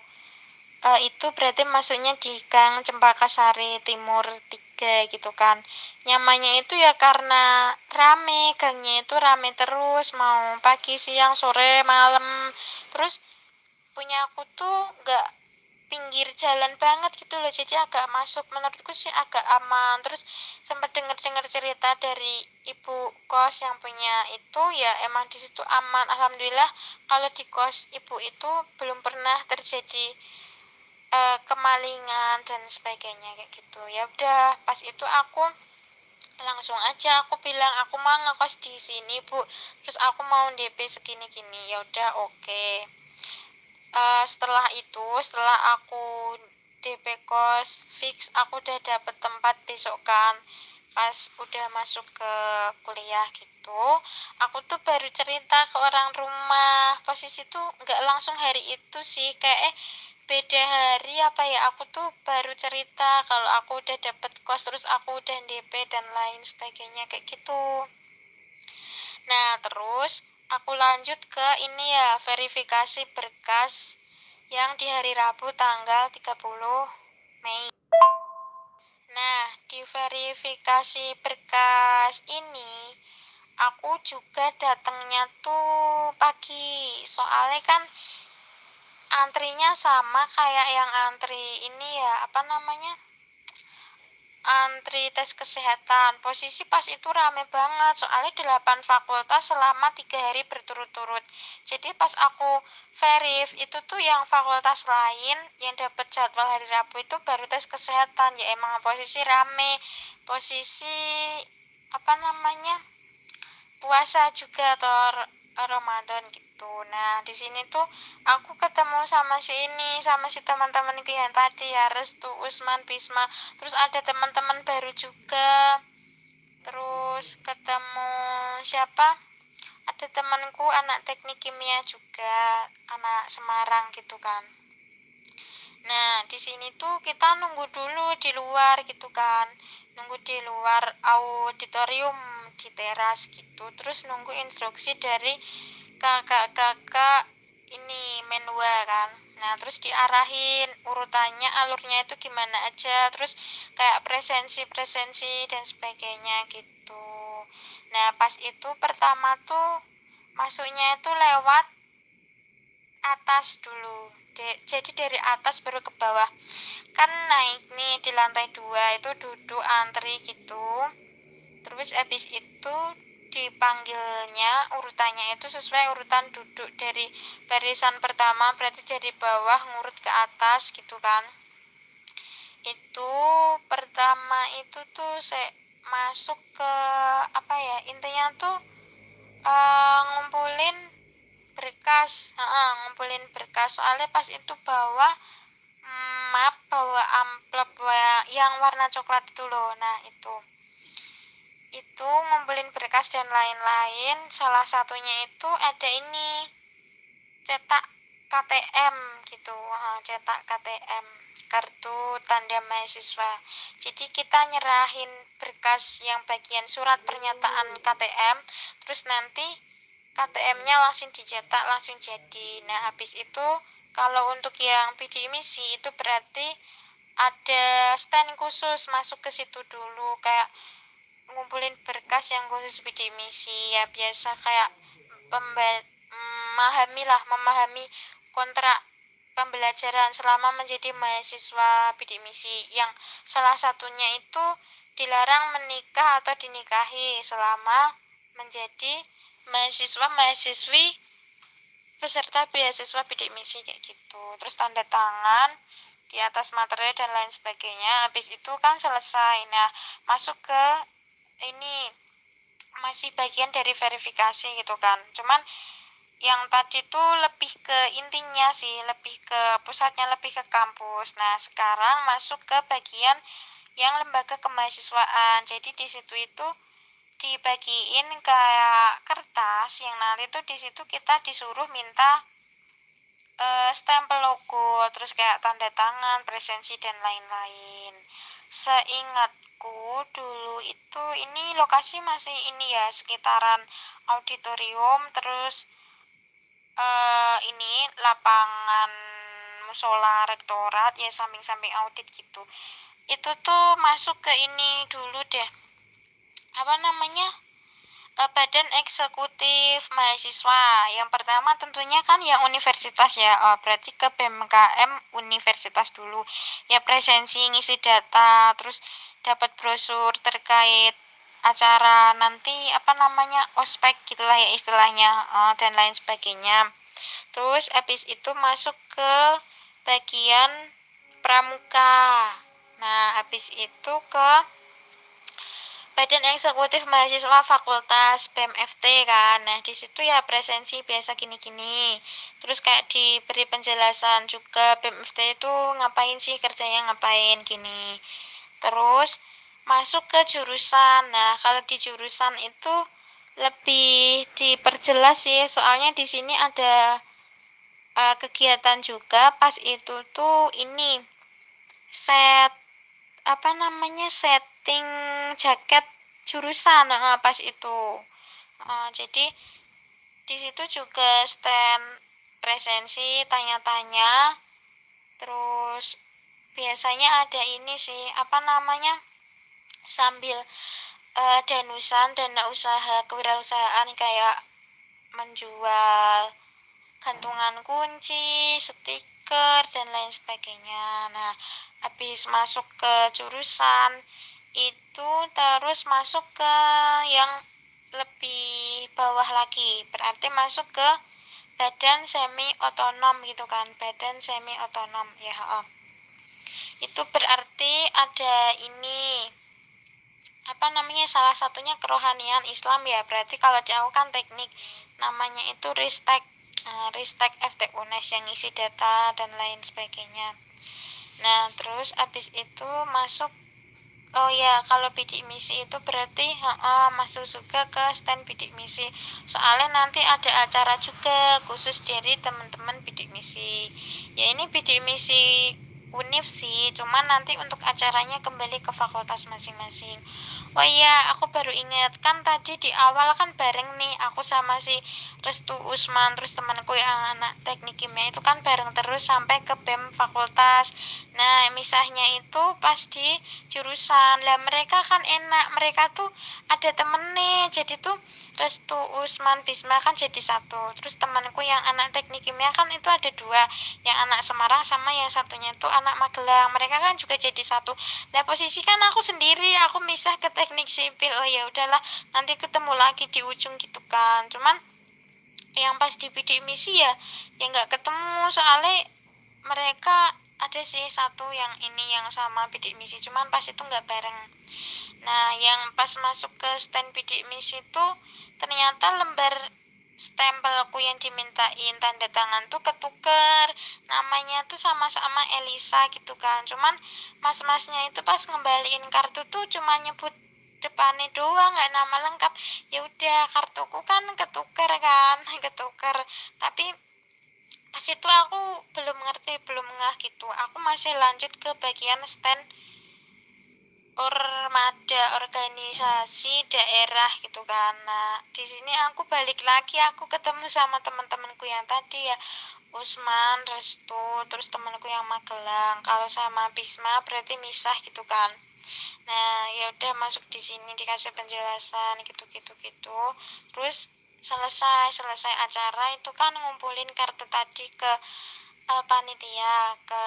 Itu berarti masuknya di Gang Cempaka Sari Timur 3 gitu kan. Nyamannya itu ya karena rame, gangnya itu rame terus, mau pagi, siang, sore, malam. Terus punya aku tuh pinggir jalan banget gitu loh, jadi agak masuk, menurutku sih agak aman. Terus sempat dengar-dengar cerita dari ibu kos yang punya itu, ya emang di situ aman, alhamdulillah. Kalau di kos ibu itu belum pernah terjadi kemalingan dan sebagainya kayak gitu. Ya udah, pas itu aku langsung aja aku bilang aku mau ngekos di sini bu, terus aku mau DP segini gini. Ya udah, oke. Setelah aku DP kos fix, aku udah dapet tempat besok kan, pas udah masuk ke kuliah gitu, aku tuh baru cerita ke orang rumah. Posisi tuh nggak langsung hari itu sih, kayak beda hari apa ya, aku tuh baru cerita kalau aku udah dapet kos, terus aku udah DP dan lain sebagainya kayak gitu. Nah, terus aku lanjut ke ini ya, verifikasi berkas yang di hari Rabu tanggal 30 Mei. Nah, di verifikasi berkas ini aku juga datangnya tuh pagi. Soalnya kan antrinya sama kayak yang antri ini ya, apa namanya? Antri tes kesehatan. Posisi pas itu rame banget, soalnya 8 fakultas selama 3 hari berturut-turut. Jadi pas aku verif itu tuh yang fakultas lain yang dapat jadwal hari Rabu itu baru tes kesehatan. Ya emang posisi rame, posisi apa namanya, puasa juga atau Ramadan gitu. Nah, di sini tuh aku ketemu sama si ini, sama si teman-temanku yang tadi ya, Restu, Usman, Bisma. Terus ada teman-teman baru juga. Terus ketemu siapa? Ada temanku anak teknik kimia juga, anak Semarang gitu kan. Nah, di sini tuh kita nunggu dulu di luar gitu kan. Nunggu di luar auditorium di teras gitu. Terus nunggu instruksi dari kakak-kakak ini menua kan. Nah, terus diarahin urutannya, alurnya itu gimana aja. Terus kayak presensi-presensi dan sebagainya gitu. Nah, pas itu pertama tuh masuknya itu lewat atas dulu. Jadi dari atas baru ke bawah. Kan naik nih di lantai 2 itu duduk antri gitu. Terus habis itu dipanggilnya urutannya itu sesuai urutan duduk dari barisan pertama, berarti dari bawah ngurut ke atas gitu kan. Itu pertama itu tuh saya masuk ke apa ya, intinya tuh ngumpulin ngumpulin berkas. Soalnya pas itu bawa map, bawa amplop yang warna coklat itu loh. Nah, itu ngumpulin berkas dan lain-lain. Salah satunya itu ada ini, cetak KTM gitu. Cetak KTM, kartu tanda mahasiswa. Jadi kita nyerahin berkas yang bagian surat pernyataan KTM, terus nanti KTM-nya langsung dicetak, langsung jadi. Nah, habis itu kalau untuk yang bidik misi itu berarti ada stand khusus masuk ke situ dulu, kayak ngumpulin berkas yang khusus bidik misi ya, biasa kayak memahami kontrak pembelajaran selama menjadi mahasiswa bidik misi, yang salah satunya itu dilarang menikah atau dinikahi selama menjadi mahasiswa-mahasiswi peserta beasiswa bidik misi kayak gitu. Terus tanda tangan di atas materai dan lain sebagainya. Habis itu kan selesai. Nah, masuk ke ini masih bagian dari verifikasi gitu kan. Cuman yang tadi tuh lebih ke intinya sih, lebih ke pusatnya, lebih ke kampus. Nah, sekarang masuk ke bagian yang lembaga kemahasiswaan. Jadi di situ itu dibagiin kayak kertas yang nanti tuh di situ kita disuruh minta stempel logo, terus kayak tanda tangan, presensi dan lain-lain. Seingatku dulu itu ini lokasi masih ini ya, sekitaran auditorium, terus ini lapangan musola rektorat ya, samping-samping audit gitu. Itu tuh masuk ke ini dulu deh, apa namanya, Badan eksekutif mahasiswa. Yang pertama tentunya kan yang universitas ya. Berarti ke BMKM universitas dulu. Ya presensi ngisi data, terus dapat brosur terkait acara nanti apa namanya ospek gitulah ya istilahnya, dan lain sebagainya. Terus habis itu masuk ke bagian pramuka. Nah, habis itu ke Badan Eksekutif Mahasiswa Fakultas BMFT kan. Nah, di situ ya presensi biasa gini-gini. Terus kayak diberi penjelasan juga BMFT itu ngapain sih, kerjanya ngapain gini. Terus masuk ke jurusan. Nah, kalau di jurusan itu lebih diperjelas sih, soalnya di sini ada kegiatan juga pas itu tuh ini set apa namanya setting jaket jurusan, pas itu. Jadi di situ juga stand presensi, tanya-tanya, terus biasanya ada ini sih apa namanya sambil danusan dana usaha kewirausahaan kayak menjual gantungan kunci, stiker, dan lain sebagainya. Nah, habis masuk ke jurusan itu terus masuk ke yang lebih bawah lagi, berarti masuk ke badan semi otonom gitu kan, badan semi otonom ya. Itu berarti ada ini apa namanya salah satunya kerohanian Islam ya, berarti kalau di aku kan teknik namanya itu Ristek. Ristek FT UNES yang isi data dan lain sebagainya. Nah, terus abis itu masuk, oh ya, kalau bidik misi itu berarti masuk juga ke stand bidik misi. Soalnya nanti ada acara juga khusus dari teman-teman bidik misi. Ya ini bidik misi univ sih, cuman nanti untuk acaranya kembali ke fakultas masing-masing. Oh iya, aku baru ingat kan tadi di awal kan bareng nih aku sama si Restu Usman, terus temanku yang anak teknik kimia itu kan bareng terus sampai ke BEM fakultas. Nah, misahnya itu pas di jurusan. Lah mereka kan enak, mereka tuh ada temennya. Jadi tuh Restu Usman Bisma kan jadi satu. Terus temanku yang anak teknik kimia kan itu ada dua, yang anak Semarang sama yang satunya tuh anak Magelang. Mereka kan juga jadi satu. Nah, posisi kan aku sendiri, aku misah ke teknik sipil. Oh ya udahlah, nanti ketemu lagi di ujung gitu kan. Cuman yang pas di bidik misi ya nggak ketemu, soalnya mereka ada sih satu yang ini yang sama bidik misi, cuman pas itu nggak bareng. Nah, yang pas masuk ke stand bidik misi tuh ternyata lembar stempelku yang dimintain tanda tangan tuh ketuker, namanya tuh sama-sama Elisa gitu kan. Cuman mas-masnya itu pas ngembaliin kartu tuh cuma nyebut depannya doang, nggak nama lengkap. Ya udah, kartuku kan ketuker kan ketuker. Tapi pas itu aku belum ngerti, belum ngeh gitu. Aku masih lanjut ke bagian stand Ormada, organisasi daerah gitu kan. Nah, di sini aku balik lagi, aku ketemu sama teman-temanku yang tadi ya, Usman, Restu, terus temanku yang Magelang. Kalau sama Bisma berarti misah gitu kan. Nah, ya udah masuk di sini dikasih penjelasan gitu-gitu gitu. Terus selesai acara itu kan ngumpulin kartu tadi ke panitia, ke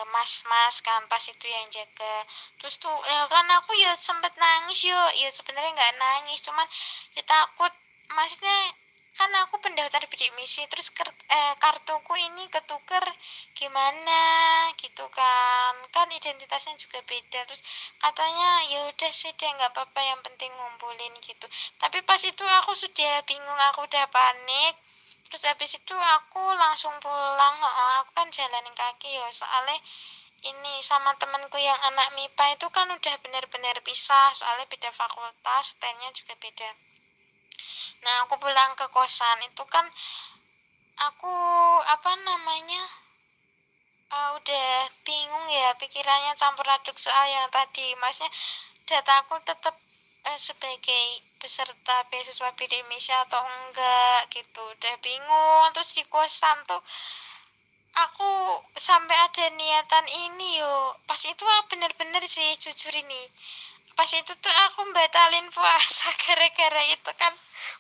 mas-mas kan pas itu yang jaga. Terus tuh ya kan aku ya sempet nangis yuk, ya sebenarnya nggak nangis, cuman ya takut, maksudnya kan aku pendaftar bidik misi, terus kartuku ini ketuker gimana gitu kan, kan identitasnya juga beda. Terus katanya ya udah sih deh nggak apa-apa, yang penting ngumpulin gitu. Tapi pas itu aku sudah bingung, aku udah panik. Terus habis itu aku langsung pulang. Aku kan jalanin kaki ya, soalnya ini sama temanku yang anak MIPA itu kan udah bener-bener pisah, soalnya beda fakultas, standnya juga beda. Nah, aku pulang ke kosan itu kan aku apa namanya udah bingung ya, pikirannya campur aduk soal yang tadi, maksudnya dataku tetap sebagai peserta beasiswa bidik misi atau enggak gitu, udah bingung. Terus di kosan tuh aku sampai ada niatan ini yo, pas itu bener-bener sih jujur ini, pas itu tuh aku batalin puasa gara-gara itu kan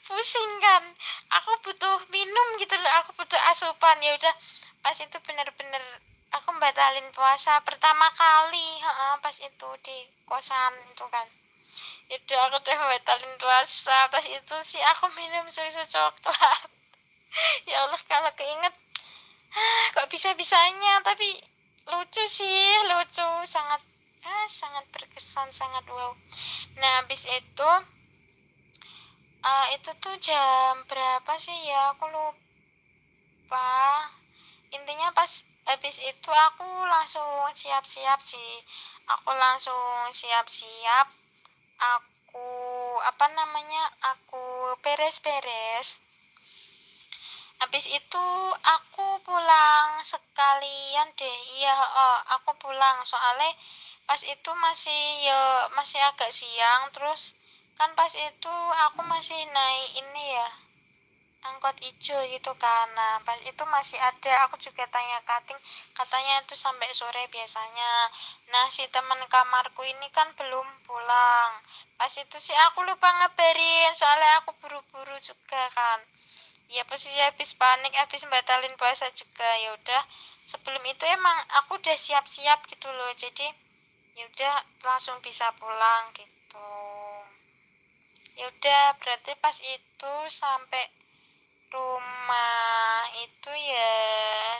pusing kan, aku butuh minum gitu loh, aku butuh asupan. Ya udah, pas itu bener-bener aku batalin puasa pertama kali, pas itu di kosan itu kan. Itu aku udah batalin puasa, pas itu sih aku minum susu coklat. Ya Allah, kalau keinget kok bisa-bisanya, tapi lucu sih, lucu sangat, sangat berkesan, sangat wow. Nah habis itu itu tuh jam berapa sih ya, aku lupa. Intinya pas habis itu aku langsung siap-siap sih, aku langsung siap-siap, aku apa namanya, aku beres-beres. Habis itu aku pulang sekalian deh. Iya, aku pulang soalnya pas itu masih ya masih agak siang, terus kan pas itu aku masih naik ini ya, angkot ijo gitu kan. Nah pas itu masih ada, aku juga tanya kating, katanya itu sampai sore biasanya. Nah si teman kamarku ini kan belum pulang, pas itu sih aku lupa ngabarin soalnya aku buru-buru juga kan. Ya posisi habis panik, habis batalin puasa juga. Ya udah, sebelum itu emang aku udah siap-siap gitu loh, jadi ya udah langsung bisa pulang gitu. Ya udah, berarti pas itu sampai rumah itu ya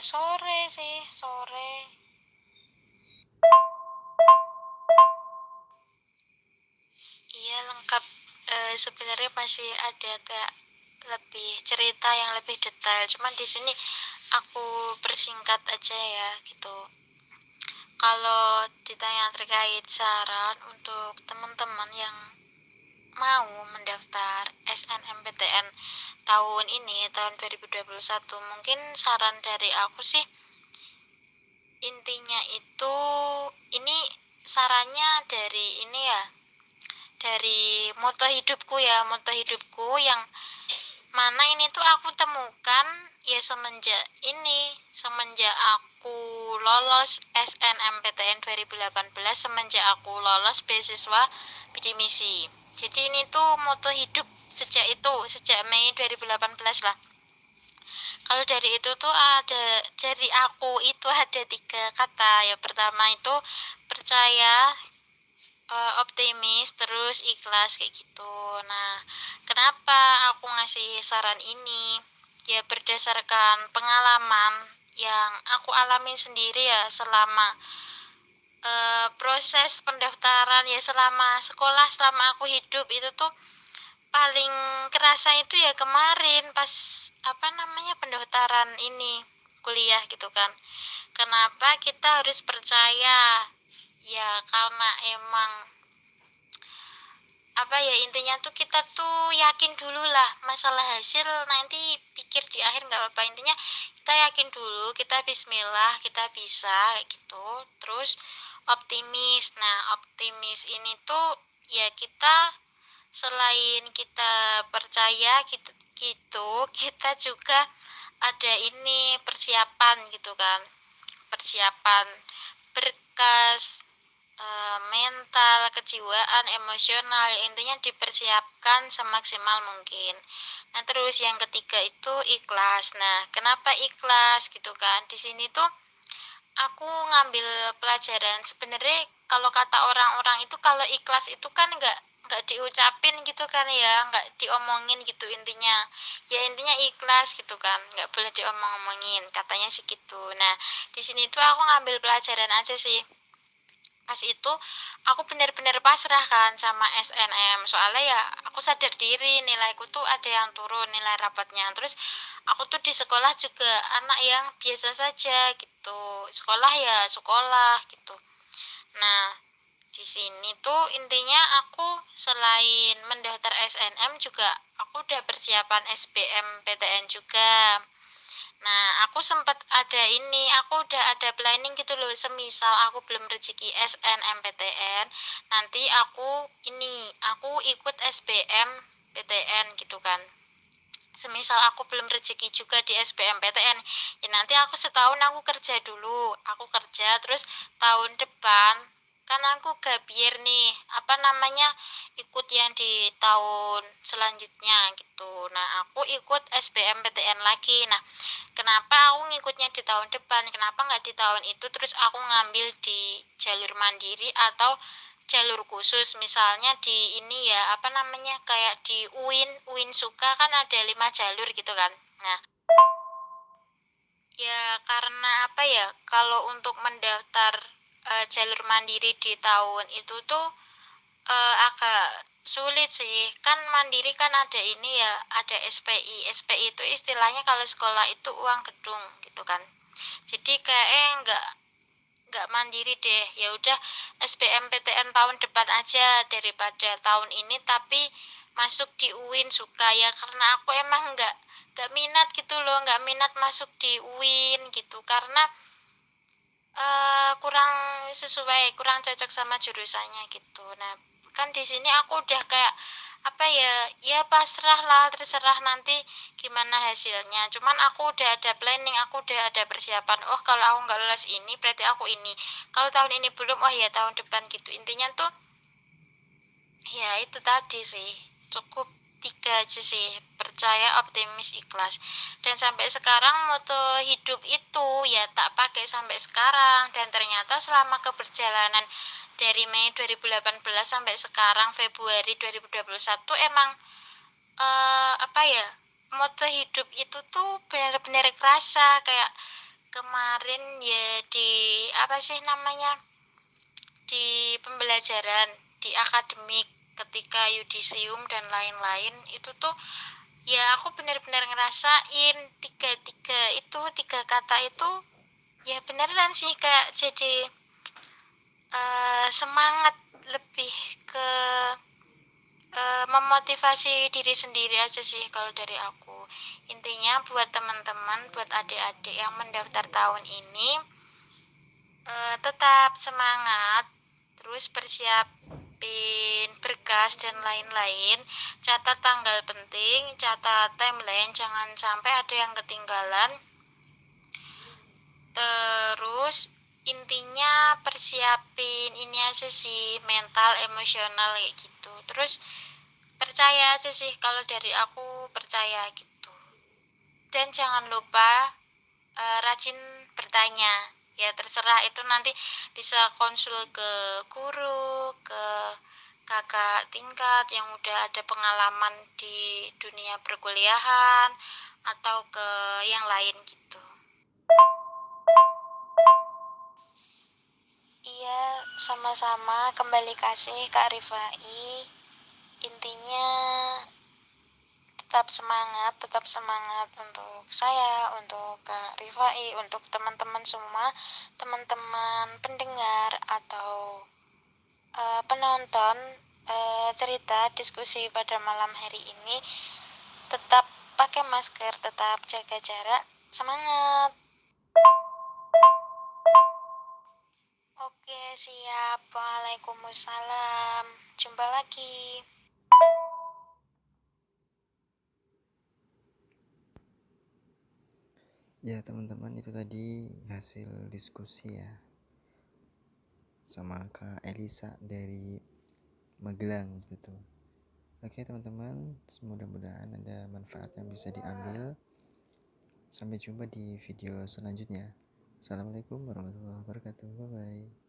sore sih, sore. Iya lengkap. Sebenarnya masih ada kayak lebih cerita yang lebih detail, cuman di sini aku persingkat aja ya gitu. Kalau ditanya terkait saran untuk teman-teman yang mau mendaftar SNMPTN tahun ini, tahun 2021, mungkin saran dari aku sih, intinya itu, ini sarannya dari ini ya, dari moto hidupku ya, moto hidupku yang mana ini tuh aku temukan ya semenjak aku lolos SNMPTN 2018, semenjak aku lolos beasiswa bidik misi. Jadi ini tuh moto hidup sejak Mei 2018 lah. Kalau dari itu tuh dari aku itu ada 3 kata. Ya pertama itu percaya, optimis, terus ikhlas kayak gitu. Nah, kenapa aku ngasih saran ini? Ya berdasarkan pengalaman yang aku alami sendiri ya selama proses pendaftaran, ya selama sekolah, selama aku hidup itu tuh paling kerasa itu ya kemarin pas apa namanya, pendaftaran ini kuliah gitu kan. Kenapa kita harus percaya? Ya karena emang apa ya, intinya tuh kita tuh yakin dulu lah, masalah hasil nanti pikir di akhir nggak apa-apa, intinya kita yakin dulu, kita bismillah, kita bisa gitu. Terus optimis. Nah optimis ini tuh ya kita selain kita percaya gitu, kita juga ada ini persiapan gitu kan, persiapan berkas, mental, kejiwaan, emosional, ya intinya dipersiapkan semaksimal mungkin. Nah terus yang ketiga itu ikhlas. Nah kenapa ikhlas gitu kan, di sini tuh aku ngambil pelajaran. Sebenarnya kalau kata orang-orang itu, kalau ikhlas itu kan nggak diucapin gitu kan ya, nggak diomongin gitu intinya. Ya intinya ikhlas gitu kan, nggak boleh diomong-omongin katanya sih gitu. Nah di sini tuh aku ngambil pelajaran aja sih. Pas itu aku benar-benar pasrah kan sama SNM, soalnya ya aku sadar diri nilaiku tuh ada yang turun, nilai rapatnya. Terus aku tuh di sekolah juga anak yang biasa saja gitu, sekolah ya sekolah gitu. Nah di sini tuh intinya aku selain mendaftar SNM juga aku udah persiapan SBMPTN juga. Nah, aku sempat ada ini, aku udah ada planning gitu loh, semisal aku belum rezeki SNMPTN, nanti aku ikut SBMPTN gitu kan. Semisal aku belum rezeki juga di SBMPTN, ya nanti aku setahun aku kerja dulu, aku kerja terus tahun depan kan aku gap year nih, ikut yang di tahun selanjutnya gitu. Nah, aku ikut SBMPTN lagi. Nah, kenapa aku ngikutnya di tahun depan, kenapa nggak di tahun itu terus aku ngambil di jalur mandiri atau jalur khusus, misalnya di ini ya, kayak di UIN Suka kan ada 5 jalur gitu kan. Nah, ya karena kalau untuk mendaftar jalur mandiri di tahun itu tuh agak sulit sih. Kan mandiri kan ada ini ya, ada SPI. SPI itu istilahnya kalau sekolah itu uang gedung gitu kan. Jadi kayaknya nggak mandiri deh. Ya udah SBMPTN tahun depan aja daripada tahun ini tapi masuk di UIN Suka, ya karena aku emang nggak minat gitu loh, nggak minat masuk di UIN gitu karena kurang sesuai, kurang cocok sama jurusannya gitu. Nah, kan di sini aku udah kayak ya pasrah lah, terserah nanti gimana hasilnya. Cuman aku udah ada planning, aku udah ada persiapan. Oh, kalau aku nggak lulus ini berarti aku ini. Kalau tahun ini belum, oh ya tahun depan gitu. Intinya tuh ya itu tadi sih, cukup 3 aja sih, percaya, optimis, ikhlas. Dan sampai sekarang moto hidup itu ya tak pakai sampai sekarang. Dan ternyata selama keberjalanan dari Mei 2018 sampai sekarang Februari 2021 emang moto hidup itu tuh benar-benar kerasa. Kayak kemarin ya di di pembelajaran, di akademik, ketika yudisium dan lain-lain itu tuh ya aku benar-benar ngerasain tiga kata itu ya beneran sih, kayak jadi semangat lebih ke memotivasi diri sendiri aja sih kalau dari aku. Intinya buat teman-teman, buat adik-adik yang mendaftar tahun ini, tetap semangat, terus persiapin berkas dan lain-lain, catat tanggal penting, catat timeline, jangan sampai ada yang ketinggalan. Terus intinya persiapin ini aja sih, mental, emosional kayak gitu. Terus percaya aja sih, kalau dari aku percaya gitu. Dan jangan lupa rajin bertanya. Ya terserah, itu nanti bisa konsul ke guru, ke kakak tingkat yang udah ada pengalaman di dunia perkuliahan, atau ke yang lain gitu. Iya, sama-sama, kembali kasih Kak Rifai. Intinya tetap semangat untuk saya, untuk Kak Rifai, untuk teman-teman semua, teman-teman pendengar atau penonton cerita diskusi pada malam hari ini. Tetap pakai masker, tetap jaga jarak, semangat. Oke, siap. Waalaikumsalam. Jumpa lagi. Ya teman-teman, itu tadi hasil diskusi ya sama Kak Elisa dari Magelang gitu. Oke teman-teman, mudah-mudahan ada manfaat yang bisa diambil. Sampai jumpa di video selanjutnya. Assalamualaikum warahmatullahi wabarakatuh. Bye bye.